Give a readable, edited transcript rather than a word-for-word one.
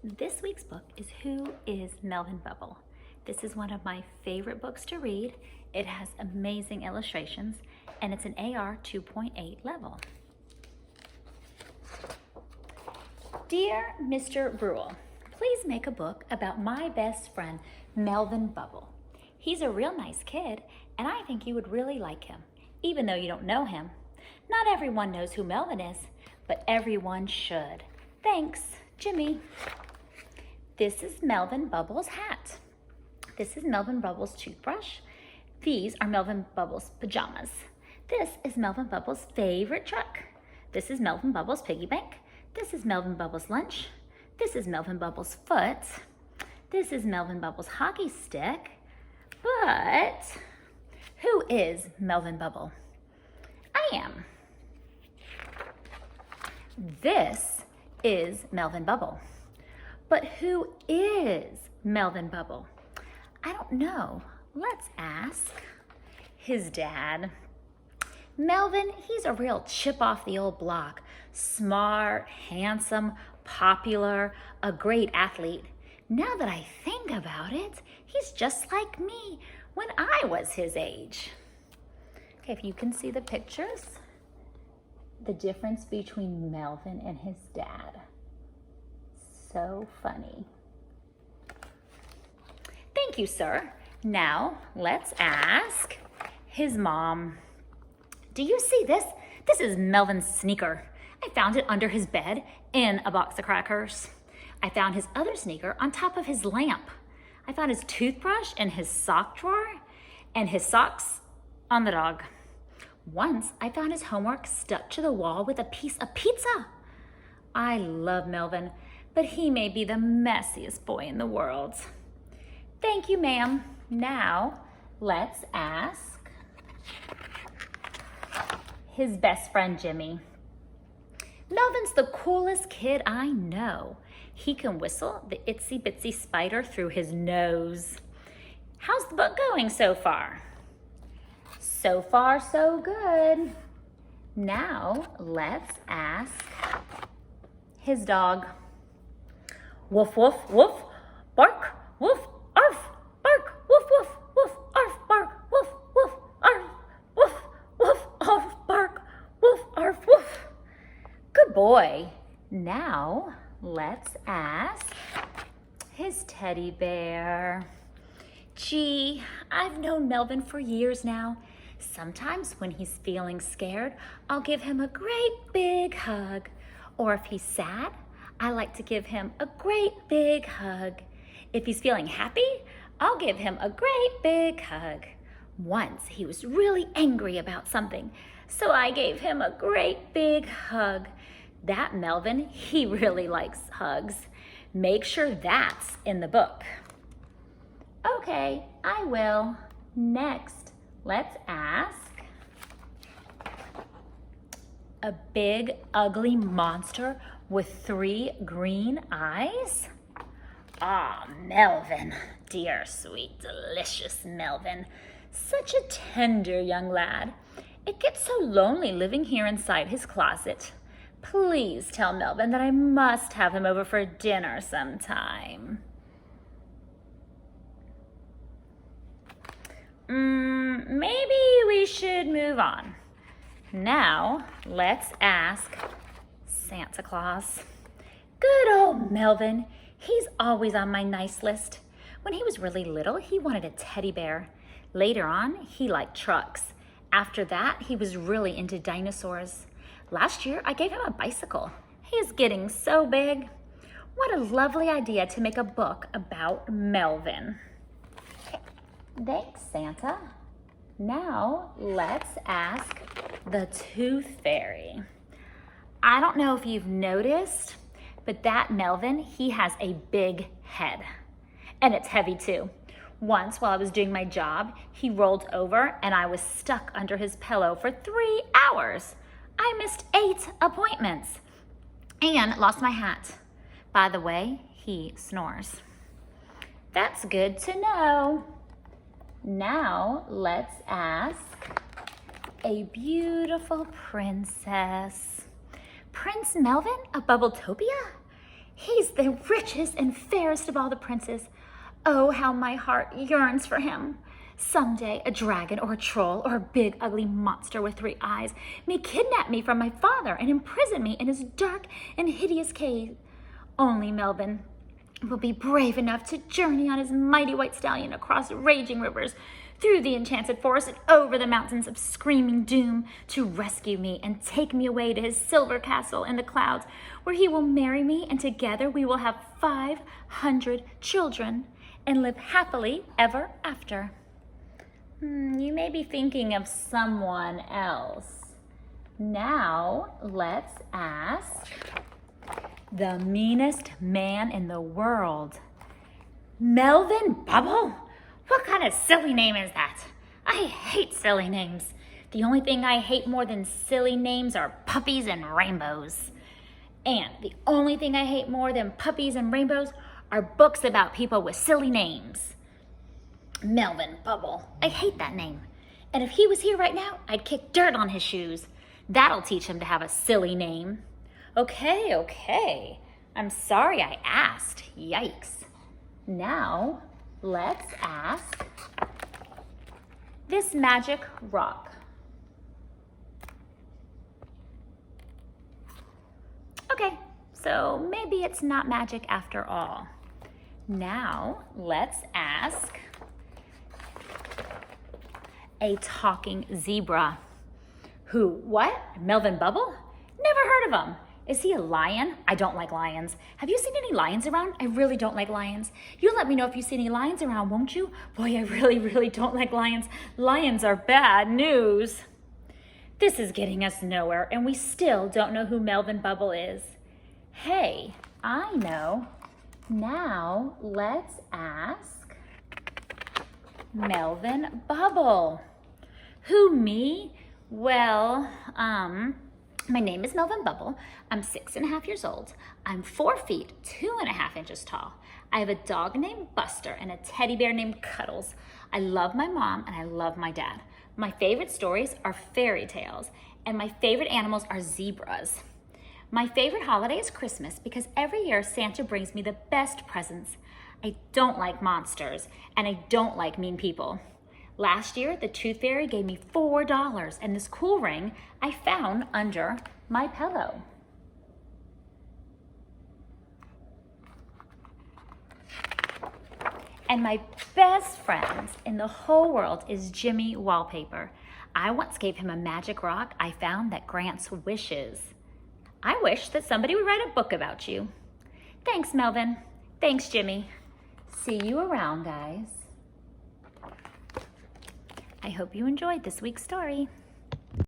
This week's book is Who is Melvin Bubble? This is one of my favorite books to read. It has amazing illustrations and it's an AR 2.8 level. Dear Mr. Brule, please make a book about my best friend, Melvin Bubble. He's a real nice kid and I think you would really like him, even though you don't know him. Not everyone knows who Melvin is, but everyone should. Thanks, Jimmy. This is Melvin Bubble's hat. This is Melvin Bubble's toothbrush. These are Melvin Bubble's pajamas. This is Melvin Bubble's favorite truck. This is Melvin Bubble's piggy bank. This is Melvin Bubble's lunch. This is Melvin Bubble's foot. This is Melvin Bubble's hockey stick. But who is Melvin Bubble? I am. This is Melvin Bubble. But who is Melvin Bubble? I don't know. Let's ask his dad. Melvin, he's a real chip off the old block. Smart, handsome, popular, a great athlete. Now that I think about it, he's just like me when I was his age. Okay, if you can see the pictures, the difference between Melvin and his dad. So funny. Thank you, sir. Now, let's ask his mom. Do you see this? This is Melvin's sneaker. I found it under his bed in a box of crackers. I found his other sneaker on top of his lamp. I found his toothbrush in his sock drawer and his socks on the dog. Once, I found his homework stuck to the wall with a piece of pizza. I love Melvin, but he may be the messiest boy in the world. Thank you, ma'am. Now, let's ask his best friend, Jimmy. Melvin's the coolest kid I know. He can whistle the itsy bitsy spider through his nose. How's the book going so far? So far, so good. Now, let's ask his dog. Woof, woof, woof, bark, woof, arf, bark, woof, woof, woof, arf, bark, woof, woof, arf, woof, woof, arf, bark, woof, arf, woof. Good boy. Now, let's ask his teddy bear. Gee, I've known Melvin for years now. Sometimes when he's feeling scared, I'll give him a great big hug. Or if he's sad, I like to give him a great big hug. If he's feeling happy, I'll give him a great big hug. Once he was really angry about something, so I gave him a great big hug. That Melvin, he really likes hugs. Make sure that's in the book. Okay, I will. Next, let's ask a big, ugly monster with 3 green eyes? Ah, Melvin, dear, sweet, delicious Melvin. Such a tender young lad. It gets so lonely living here inside his closet. Please tell Melvin that I must have him over for dinner sometime. Maybe we should move on. Now, let's ask Santa Claus. Good old Melvin. He's always on my nice list. When he was really little, he wanted a teddy bear. Later on, he liked trucks. After that, he was really into dinosaurs. Last year, I gave him a bicycle. He is getting so big. What a lovely idea to make a book about Melvin. Thanks, Santa. Now, let's ask the Tooth Fairy. I don't know if you've noticed, but that Melvin, he has a big head. And it's heavy too. Once while I was doing my job, he rolled over and I was stuck under his pillow for 3 hours. I missed 8 appointments and lost my hat. By the way, he snores. That's good to know. Now let's ask a beautiful princess. Prince Melvin of Bubbletopia? He's the richest and fairest of all the princes. Oh, how my heart yearns for him. Someday a dragon or a troll or a big ugly monster with 3 eyes may kidnap me from my father and imprison me in his dark and hideous cave. Only Melvin will be brave enough to journey on his mighty white stallion across raging rivers, through the enchanted forest and over the mountains of screaming doom to rescue me and take me away to his silver castle in the clouds, where he will marry me and together we will have 500 children and live happily ever after. You may be thinking of someone else. Now let's ask the meanest man in the world. Melvin Bubble? What kind of silly name is that? I hate silly names. The only thing I hate more than silly names are puppies and rainbows. And the only thing I hate more than puppies and rainbows are books about people with silly names. Melvin Bubble. I hate that name. And if he was here right now, I'd kick dirt on his shoes. That'll teach him to have a silly name. Okay. I'm sorry I asked. Yikes. Now, let's ask this magic rock. Okay, so maybe it's not magic after all. Now, let's ask a talking zebra. Who? What? Melvin Bubble? Never heard of him. Is he a lion? I don't like lions. Have you seen any lions around? I really don't like lions. You let me know if you see any lions around, won't you? Boy, I really don't like lions. Lions are bad news. This is getting us nowhere, and we still don't know who Melvin Bubble is. Hey, I know. Now let's ask Melvin Bubble. Who, me? Well, my name is Melvin Bubble. I'm 6.5 years old. I'm 4 feet, 2.5 inches tall. I have a dog named Buster and a teddy bear named Cuddles. I love my mom and I love my dad. My favorite stories are fairy tales, and my favorite animals are zebras. My favorite holiday is Christmas because every year Santa brings me the best presents. I don't like monsters, and I don't like mean people. Last year, the Tooth Fairy gave me $4 and this cool ring I found under my pillow. And my best friend in the whole world is Jimmy Wallpaper. I once gave him a magic rock I found that grants wishes. I wish that somebody would write a book about you. Thanks, Melvin. Thanks, Jimmy. See you around, guys. I hope you enjoyed this week's story.